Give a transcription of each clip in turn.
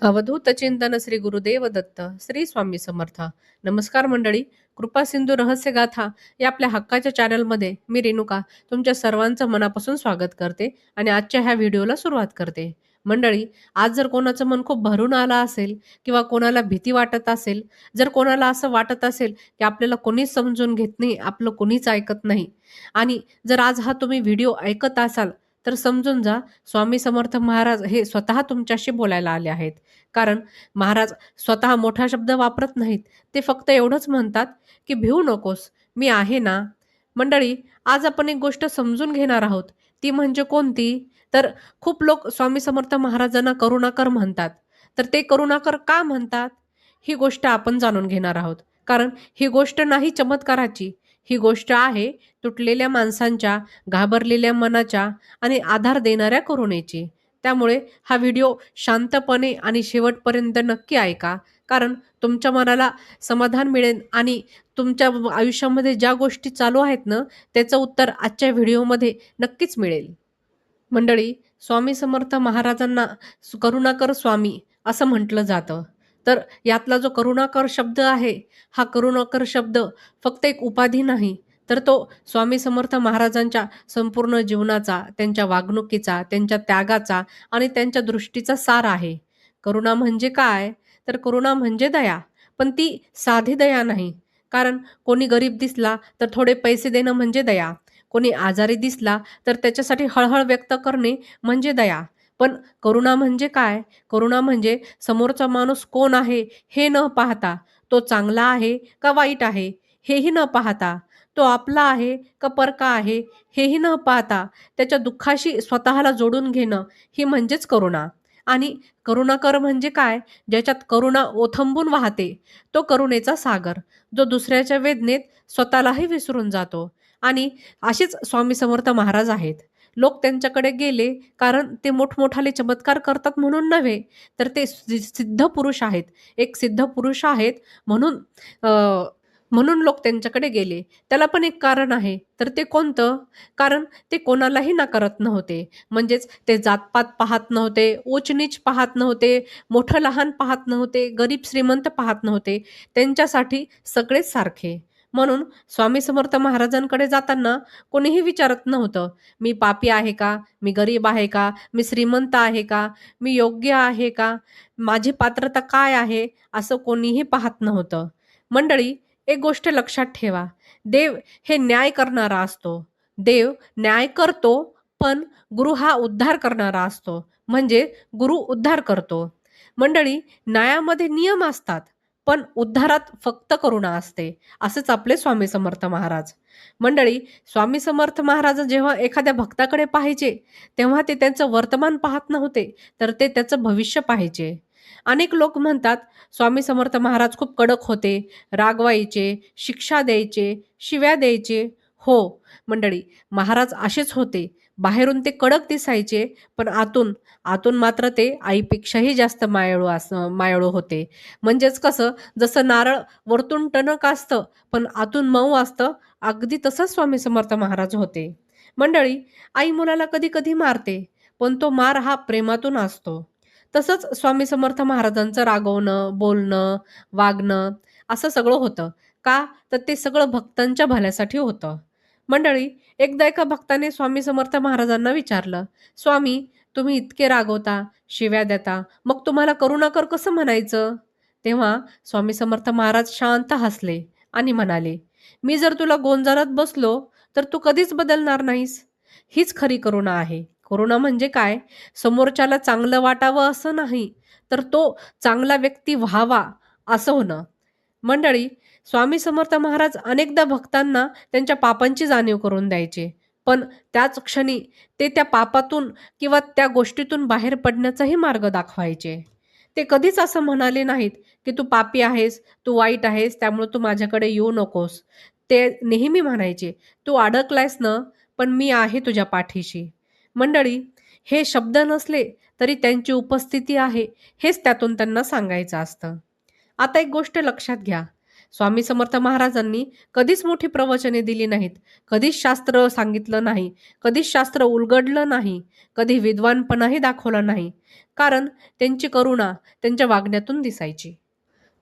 अवधूत चिंतन श्री गुरुदेव दत्त श्री स्वामी समर्थ. नमस्कार मंडळी. कृपा सिंधू रहस्य गाथा या आपल्या हक्काच्या चॅनलमध्ये मी रेणुका तुमच्या सर्वांचं मनापासून स्वागत करते आणि आजच्या ह्या व्हिडिओला सुरुवात करते. मंडळी, आज जर कोणाचं मन खूप भरून आलं असेल किंवा कोणाला भीती वाटत असेल, जर कोणाला असं वाटत असेल की आपल्याला कोणीच समजून घेत नाही, आपलं कोणीच ऐकत नाही, आणि जर आज हा तुम्ही व्हिडिओ ऐकत असाल तर समजून जा, स्वामी समर्थ महाराज हे स्वतः तुमच्याशी बोलायला आले आहेत. कारण महाराज स्वतः मोठा शब्द वापरत नाहीत. ते फक्त एवढंच म्हणतात की भिवू नकोस, मी आहे ना. मंडळी, आज आपण एक गोष्ट समजून घेणार आहोत. ती म्हणजे कोणती? तर खूप लोक स्वामी समर्थ महाराजांना करुणाकर म्हणतात. तर ते करुणाकर का म्हणतात? ही गोष्ट आपण जाणून घेणार आहोत. कारण ही गोष्ट नाही चमत्काराची. ही गोष्ट आहे तुटलेल्या माणसांच्या, घाबरलेल्या मनाच्या आणि आधार देणाऱ्या करुणेची. त्यामुळे हा व्हिडिओ शांतपणे आणि शेवटपर्यंत नक्की ऐका. कारण तुमच्या मनाला समाधान मिळेल आणि तुमच्या आयुष्यामध्ये ज्या गोष्टी चालू आहेत ना, त्याचं उत्तर आजच्या व्हिडिओमध्ये नक्कीच मिळेल. मंडळी, स्वामी समर्थ महाराजांना करुणाकर स्वामी असं म्हटलं जातं. तर यातला जो करुणाकर शब्द आहे, हा करुणाकर शब्द फक्त एक उपाधी नाही, तर तो स्वामी समर्थ महाराजांच्या संपूर्ण जीवनाचा, त्यांच्या वागणुकीचा, त्यांच्या त्यागाचा आणि त्यांच्या दृष्टीचा सार आहे. करुणा म्हणजे काय? तर करुणा म्हणजे दया, पण ती साधी दया नाही. कारण कोणी गरीब दिसला तर थोडे पैसे देणं म्हणजे दया. कोणी आजारी दिसला तर त्याच्यासाठी हळहळ व्यक्त करणे म्हणजे दया. पण करुणा म्हणजे काय? करुणा म्हणजे समोरचा माणूस कोण आहे हे न पाहता, तो चांगला आहे का वाईट आहे हेही न पाहता, तो आपला आहे का परका आहे हेही न पाहता, त्याच्या दुःखाशी स्वतःला जोडून घेणं, ही म्हणजेच करुणा. आणि करुणाकर म्हणजे काय? ज्याच्यात करुणा ओथंबून वाहते, तो करुणेचा सागर, जो दुसऱ्याच्या वेदनेत स्वतःलाही विसरून जातो. आणि असेच स्वामी समर्थ महाराज आहेत. लोक त्यांच्याकडे गेले कारण ते मोठमोठाले चमत्कार करतात म्हणून नव्हे, तर ते सिद्ध पुरुष आहेत. एक सिद्ध पुरुष आहेत म्हणून अ, म्हणून लोक त्यांच्याकडे गेले. त्याला पण एक कारण आहे. तर ते कोणतं? कारण ते कोणालाही नाकारत नव्हते. म्हणजेच ते जातपात पाहत नव्हते, ऊच-नीच पाहत नव्हते, मोठं-लहान पाहत नव्हते, गरीब-श्रीमंत पाहत नव्हते. त्यांच्यासाठी सगळेच सारखे. म्हणून स्वामी समर्थ महाराजांकडे जाताना कोणीही विचारत नव्हतं, मी पापी आहे का? मी गरीब आहे का? मी श्रीमंत आहे का? मी योग्य आहे का? माझी पात्रता काय आहे? असं कोणीही पाहत नव्हतं. मंडळी, एक गोष्ट लक्षात ठेवा, देव हे न्याय करणारा असतो. देव न्याय करतो, पण गुरु हा उद्धार करणारा असतो. म्हणजे गुरु उद्धार करतो. मंडळी, न्यायामध्ये नियम असतात, पण उद्धारात फक्त करुणा असते. असेच आपले स्वामी समर्थ महाराज. मंडळी, स्वामी समर्थ महाराज जेव्हा एखाद्या भक्ताकडे पाहायचे, तेव्हा ते त्यांचं वर्तमान पाहत नव्हते, तर ते त्याचं भविष्य पाहायचे. अनेक लोक म्हणतात, स्वामी समर्थ महाराज खूप कडक होते, रागवायचे, शिक्षा द्यायचे, शिव्या द्यायचे. हो मंडळी, महाराज असेच होते. बाहेरून ते कडक दिसायचे, पण आतून आतून मात्र ते आईपेक्षाही जास्त मायाळू होते. म्हणजेच कसं, जसं नारळ वरतून टणक असतं, पण आतून मऊ असतं, अगदी तसंच स्वामी समर्थ महाराज होते. मंडळी, आई मुलाला कधी-कधी मारते, पण तो मार हा प्रेमातून असतो. तसंच स्वामी समर्थ महाराजांचं रागवणं, बोलणं, वागणं असं सगळं होतं. का? तर ते सगळं भक्तांच्या भल्यासाठी होतं. मंडळी, एकदा एका भक्ताने स्वामी समर्थ महाराजांना विचारलं, "स्वामी, तुम्ही इतके रागवता, शिव्या देता, मग तुम्हाला करुणाकर कसं म्हणायचं?" तेव्हा स्वामी समर्थ महाराज शांत हसले आणि म्हणाले, "मी जर तुला गोंजारत बसलो, तर तू कधीच बदलणार नाहीस. हीच खरी करुणा आहे." करुणा म्हणजे काय? समोरच्याला चांगलं वाटावं असं नाही, तर तो चांगला व्यक्ती व्हावा असं होणं. मंडळी, स्वामी समर्थ महाराज अनेकदा भक्तांना त्यांच्या पापांची जाणीव करून द्यायचे. पण त्याच क्षणी ते त्या पापातून किंवा त्या गोष्टीतून बाहेर पडण्याचाही मार्ग दाखवायचे. ते कधीच असं म्हणाले नाहीत, की "तू पापी आहेस, तू वाईट आहेस, त्यामुळे तू माझ्याकडे येऊ नकोस." ते नेहमी म्हणायचे, "तू अडकलायस ना, पण मी आहे तुझ्या पाठीशी." मंडळी, हे शब्द नसले तरी त्यांची उपस्थिती आहे, हेच त्यातून त्यांना सांगायचं असतं. आता एक गोष्ट लक्षात घ्या. स्वामी समर्थ महाराजांनी कधीच मोठी प्रवचने दिली नाहीत, कधीच शास्त्र सांगितलं नाही, कधीच शास्त्र उलगडलं नाही, कधी विद्वानपणाही दाखवला नाही. कारण त्यांची करुणा त्यांच्या वागण्यातून दिसायची.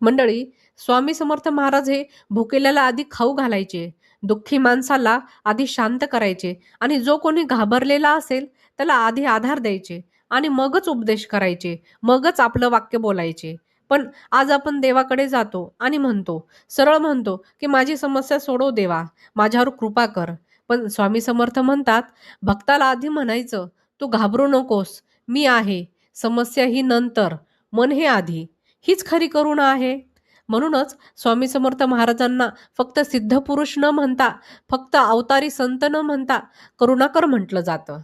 मंडळी, स्वामी समर्थ महाराज हे भुकेल्याला आधी खाऊ घालायचे, दुःखी माणसाला आधी शांत करायचे आणि जो कोणी घाबरलेला असेल त्याला आधी आधार द्यायचे आणि मगच उपदेश करायचे, मगच आपलं वाक्य बोलायचे. पण आज आपण देवाकडे जातो आणि म्हणतो, सरळ म्हणतो की माझी समस्या सोडव देवा, माझ्यावर कृपा कर. पण स्वामी समर्थ म्हणतात, भक्ताला आधी म्हणायचं, तू घाबरू नकोस, मी आहे, समस्या ही नंतर, मन हे आधी. हीच खरी करुणा आहे. म्हणूनच स्वामी समर्थ महाराजांना फक्त सिद्धपुरुष न म्हणता, फक्त अवतारी संत न म्हणता करुणाकर म्हटलं जातं.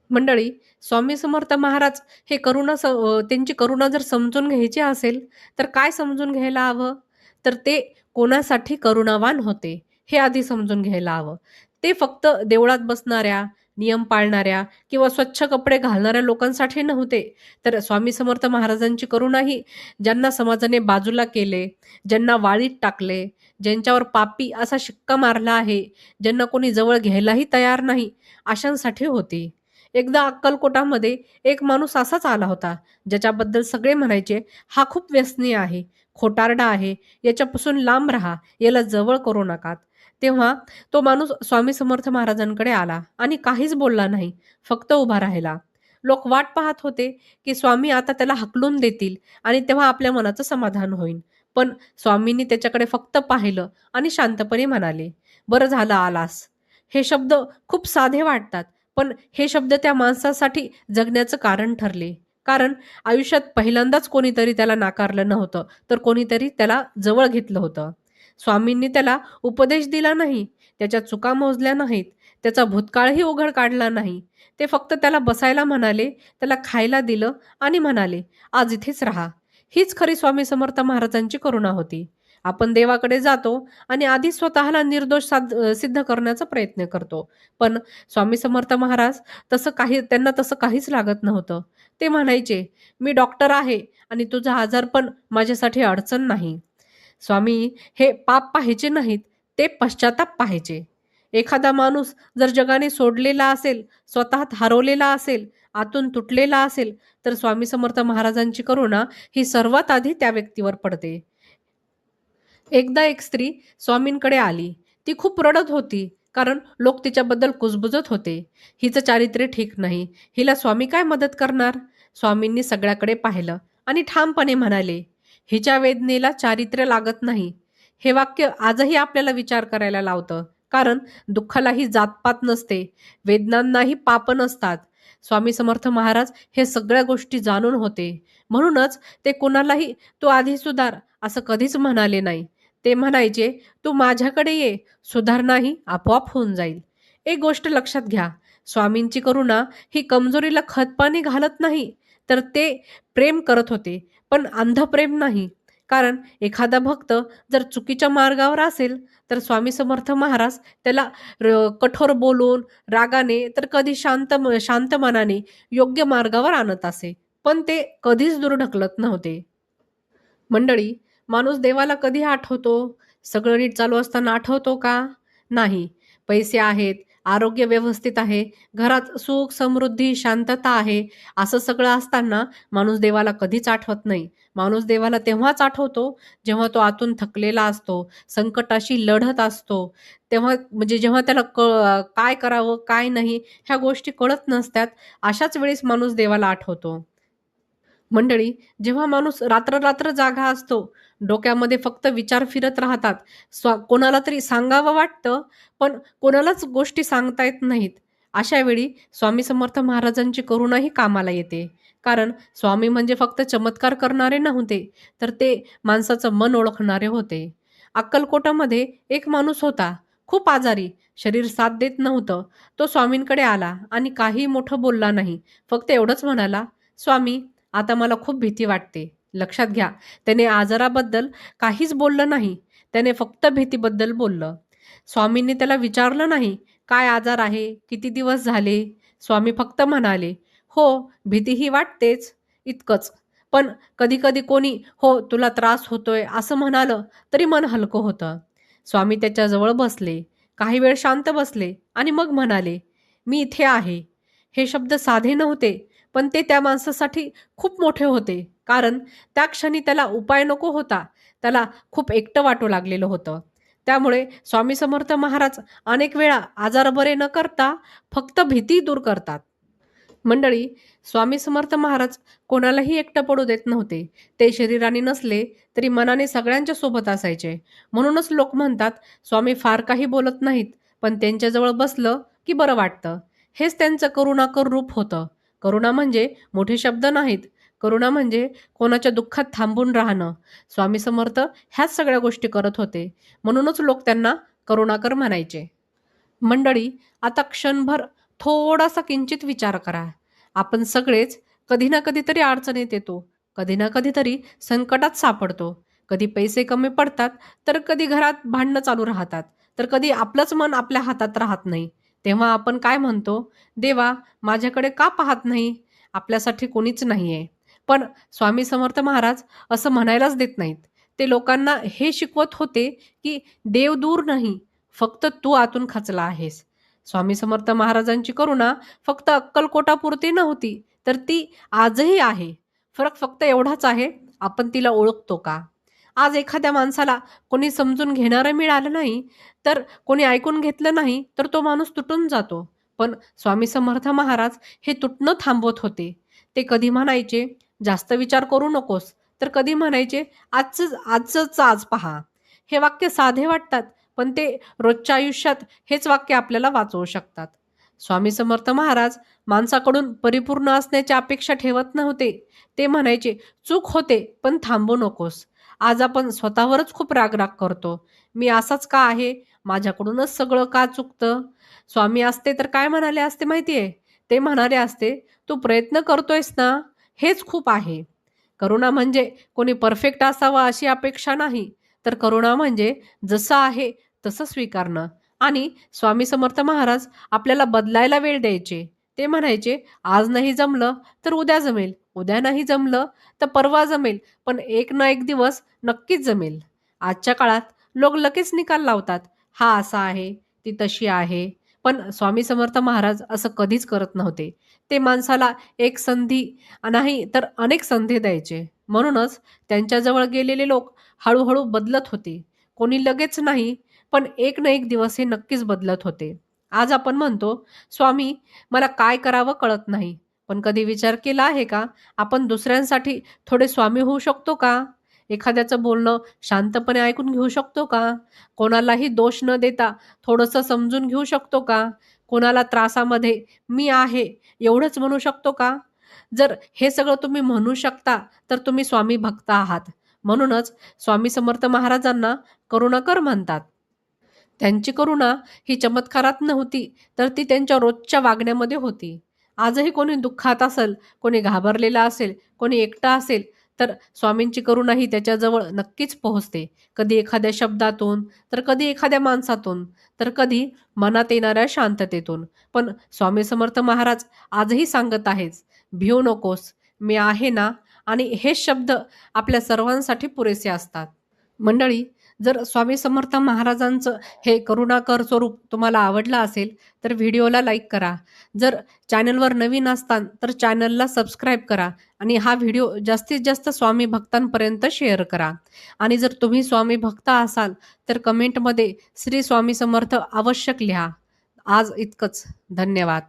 मंडळी, स्वामी समर्थ महाराज हे त्यांची करुणा जर समजून घ्यायची असेल, तर काय समजून घ्यायला हवं? तर ते कोणासाठी करुणावान होते, हे आधी समजून घ्यायला हवं. ते फक्त देवळात बसणाऱ्या, नियम पाळणाऱ्या किंवा स्वच्छ कपडे घालणाऱ्या लोकांसाठी नव्हते. तर स्वामी समर्थ महाराजांची करुणा ही ज्यांना समाजाने बाजूला केले, ज्यांना वाळीत टाकले, ज्यांच्यावर पापी असा शिक्का मारला आहे, ज्यांना कोणी जवळ घ्यायलाही तयार नाही, अशांसाठी होती. एकदा अक्कलकोटामध्ये एक माणूस असाच आला होता, ज्याच्याबद्दल सगळे म्हणायचे, हा खूप व्यसनी आहे, खोटारडा आहे, याच्यापासून लांब राहा, याला जवळ करू नकात. तेव्हा तो माणूस स्वामी समर्थ महाराजांकडे आला आणि काहीच बोलला नाही, फक्त उभा राहिला. लोक वाट पाहत होते की स्वामी आता त्याला हाकलून देतील आणि तेव्हा आपल्या मनाचं समाधान होईल. पण स्वामींनी त्याच्याकडे फक्त पाहिलं आणि शांतपणे म्हणाले, बरं झालं आलास. हे शब्द खूप साधे वाटतात, पण हे शब्द त्या माणसासाठी जगण्याचं कारण ठरले. कारण आयुष्यात पहिल्यांदाच कोणीतरी त्याला नाकारलं नव्हतं, तर कोणीतरी त्याला जवळ घेतलं होतं. स्वामींनी त्याला उपदेश दिला नाही, त्याच्या चुका मोजल्या नाहीत, त्याचा भूतकाळही उघड काढला नाही. ते फक्त त्याला बसायला म्हणाले, त्याला खायला दिलं आणि म्हणाले, आज इथेच राहा. हीच खरी स्वामी समर्थ महाराजांची करुणा होती. आपण देवाकडे जातो आणि आधी स्वतःला निर्दोष सिद्ध करण्याचा प्रयत्न करतो. पण स्वामी समर्थ महाराज त्यांना तसं काहीच लागत नव्हतं. ते म्हणायचे, मी डॉक्टर आहे आणि तुझा आजारपण माझ्यासाठी अडचण नाही. स्वामी हे पाप पाहायचे नाहीत, ते पश्चाताप पाहायचे. एखादा माणूस जर जगाने सोडलेला असेल, स्वतःत हरवलेला असेल, आतून तुटलेला असेल, तर स्वामी समर्थ महाराजांची करुणा ही सर्वात आधी त्या व्यक्तीवर पडते. एकदा एक स्त्री स्वामींकडे आली. ती खूप रडत होती, कारण लोक तिच्याबद्दल कुजबुजत होते. हिचं चारित्र्य ठीक नाही, हिला स्वामी काय मदत करणार? स्वामींनी सगळ्याकडे पाहिलं आणि ठामपणे म्हणाले, हिच्या वेदनेला चारित्र्य लागत नाही. हे वाक्य आजही आपल्याला विचार करायला लावतं. कारण दुःखालाही जातपात नसते, वेदनांनाही पाप नसतात. स्वामी समर्थ महाराज हे सगळ्या गोष्टी जाणून होते. म्हणूनच ते कुणालाही तू आधी सुधार असं कधीच म्हणाले नाही. ते म्हणायचे, तू माझ्याकडे ये, सुधारणा ही आपोआप होऊन जाईल. एक गोष्ट लक्षात घ्या, स्वामींची करुणा ही कमजोरीला खतपाणी घालत नाही, तर ते प्रेम करत होते, पण अंध प्रेम नाही. कारण एखादा भक्त जर चुकीच्या मार्गावर असेल, तर स्वामी समर्थ महाराज त्याला कठोर बोलून, रागाने, तर कधी शांत मनाने योग्य मार्गावर आणत असे. पण ते कधीच दूर ढकलत नव्हते. मंडळी, माणूस देवाला कधी आठवतो? सगळं नीट चालू असताना आठवतो का? नाही. पैसे आहेत, आरोग्य व्यवस्थित आहे, घरात सुख, समृद्धी, शांतता आहे, असं सगळं असताना माणूस देवाला कधीच आठवत नाही. माणूस देवाला तेव्हाच आठवतो, जेव्हा तो आतून थकलेला असतो, संकटाशी लढत असतो. तेव्हा म्हणजे जेव्हा त्याला काय करावं, काय नाही ह्या गोष्टी कळत नसतात. अशाच वेळेस माणूस देवाला आठवतो. मंडळी, जेव्हा माणूस रात्र-रात्र जागा असतो, डोक्यामध्ये फक्त विचार फिरत राहतात. कोणाला तरी सांगावं वाटतं, पण कोणालाच गोष्टी सांगता येत नाहीत. अशा वेळी स्वामी समर्थ महाराजांची करुणाही कामाला येते. कारण स्वामी म्हणजे फक्त चमत्कार करणारे नव्हते, तर ते माणसाचं मन ओळखणारे होते. अक्कलकोटामध्ये एक माणूस होता, खूप आजारी, शरीर साथ देत नव्हतं. तो स्वामींकडे आला आणि काही मोठं बोलला नाही. फक्त एवढंच म्हणाला, स्वामी, आता मला खूप भीती वाटते. लक्षात घ्या, त्याने आजाराबद्दल काहीच बोललं नाही. त्याने फक्त भीतीबद्दल बोललं. स्वामींनी त्याला विचारलं नाही, काय आजार आहे? किती दिवस झाले? स्वामी फक्त म्हणाले, हो, भीती ही वाटतेच, इतकंच. पण कधी कधी कोणी हो तुला त्रास होतोय असं म्हणालं तरी मन हलकं होतं. स्वामी त्याच्याजवळ बसले, काही वेळ शांत बसले आणि मग म्हणाले, मी इथे आहे. हे शब्द साधे नव्हते, पण ते त्या माणसासाठी खूप मोठे होते. कारण त्या क्षणी त्याला उपाय नको होता, त्याला खूप एकटं वाटू लागलेलं होतं. त्यामुळे स्वामी समर्थ महाराज अनेक वेळा आजार बरे न करता फक्त भीती दूर करतात. मंडळी, स्वामी समर्थ महाराज कोणालाही एकटं पडू देत नव्हते. ते शरीराने नसले तरी मनाने सगळ्यांच्या सोबत असायचे. म्हणूनच लोक म्हणतात, स्वामी फार काही बोलत नाहीत, पण त्यांच्याजवळ बसलं की बरं वाटतं. हेच त्यांचं करुणाकर रूप होतं. करुणा म्हणजे मोठे शब्द नाहीत. करुणा म्हणजे कोणाच्या दुःखात थांबून राहणं. स्वामी समर्थ ह्याच सगळ्या गोष्टी करत होते. म्हणूनच लोक त्यांना करुणाकर म्हणायचे. मंडळी, आता क्षणभर थोडासा किंचित विचार करा. आपण सगळेच कधी ना कधीतरी अडचणीत येतो, कधी ना कधीतरी संकटात सापडतो. कधी पैसे कमी पडतात, तर कधी घरात भांडणं चालू राहतात, तर कधी आपलंच मन आपल्या हातात राहत नाही. तेव्हा आपण काय म्हणतो, देवा माझ्याकडे का पाहत नाही, आपल्यासाठी कोणीच नाहीये. पण स्वामी समर्थ महाराज असं म्हणायलाच देत नाहीत. ते लोकांना हे शिकवत होते की देव दूर नाही, फक्त तू आतून खचला आहेस. स्वामी समर्थ महाराजांची करुणा फक्त अक्कलकोटापुरती नव्हती, तर ती आजही आहे. फरक फक्त एवढाच आहे, आपण तिला ओळखतो का? आज एखाद्या माणसाला कोणी समजून घेणारं मिळालं नाही, तर कोणी ऐकून घेतलं नाही, तर तो माणूस तुटून जातो. पण स्वामी समर्थ महाराज हे तुटणं थांबवत होते. ते कधी म्हणायचे, जास्त विचार करू नकोस, तर कधी म्हणायचे, आजच आज पहा. हे वाक्य साधे वाटतात, पण ते रोजच्या आयुष्यात हेच वाक्य आपल्याला वाचवू शकतात. स्वामी समर्थ महाराज माणसाकडून परिपूर्ण असण्याची अपेक्षा ठेवत नव्हते. ते म्हणायचे, चूक होते पण थांबू नकोस. आज आपण स्वतःवरच खूप राग करतो. मी असाच का आहे, माझ्याकडूनच सगळं का चुकतं. स्वामी असते तर काय म्हणाले असते माहितीये, ते म्हणाले असते, तू प्रयत्न करतोयस ना, हेच खूप आहे. करुणा म्हणजे कोणी परफेक्ट असावं अशी अपेक्षा नाही, तर करुणा म्हणजे जसं आहे तसं स्वीकारणं. आणि स्वामी समर्थ महाराज आपल्याला बदलायला वेळ द्यायचे. ते म्हणायचे, आज नाही जमलं तर उद्या जमेल, उद्या नाही जमलं तर परवा जमेल, पण एक ना एक दिवस नक्कीच जमेल. आजच्या काळात लोक लगेच निकाल लावतात, हा असा आहे, ती तशी आहे. पण स्वामी समर्थ महाराज असं कधीच करत नव्हते. ते माणसाला एक संधी नाही तर अनेक संधी द्यायचे. म्हणूनच त्यांच्याजवळ गेलेले लोक हळूहळू बदलत होते. कोणी लगेच नाही, पण एक ना एक दिवस हे नक्कीच बदलत होते. आज आपण म्हणतो, स्वामी मला काय करावं कळत नाही. पण कधी विचार केला आहे का, आपण दुसऱ्यांसाठी थोडे स्वामी होऊ शकतो का? एखाद्याचं बोलणं शांतपणे ऐकून घेऊ शकतो का? कोणालाही दोष न देता थोडंसं समजून घेऊ शकतो का? कोणाला त्रासामध्ये मी आहे एवढंच म्हणू शकतो का? जर हे सगळं तुम्ही म्हणू शकता, तर तुम्ही स्वामी भक्त आहात. म्हणूनच स्वामी समर्थ महाराजांना करुणाकर म्हणतात. त्यांची करुणा ही चमत्कारात नव्हती, तर ती त्यांच्या रोजच्या वागण्यामध्ये होती. आजही कोणी दुःखात असेल, कोणी घाबरलेला असेल, कोणी एकटा असेल, तर स्वामींची करुणा ही त्याच्याजवळ नक्कीच पोहोचते. कधी एखाद्या शब्दातून, तर कधी एखाद्या माणसातून, तर कधी मनात येणाऱ्या शांततेतून. पण स्वामी समर्थ महाराज आजही सांगत आहेच, भिऊ नकोस, मी आहे ना. आणि हे शब्द आपल्या सर्वांसाठी पुरेसे असतात. मंडळी, जर स्वामी समर्थ महाराजांचं हे करुणाकर स्वरूप तुम्हाला आवडलं असेल, तर व्हिडिओला लाईक करा. जर चॅनलवर नवीन असताल, तर चॅनलला सबस्क्राईब करा आणि हा व्हिडिओ जास्तीत जास्त स्वामी भक्तांपर्यंत शेअर करा. आणि जर तुम्ही स्वामी भक्त असाल, तर कमेंटमध्ये श्री स्वामी समर्थ आवश्यक लिहा. आज इतकंच. धन्यवाद.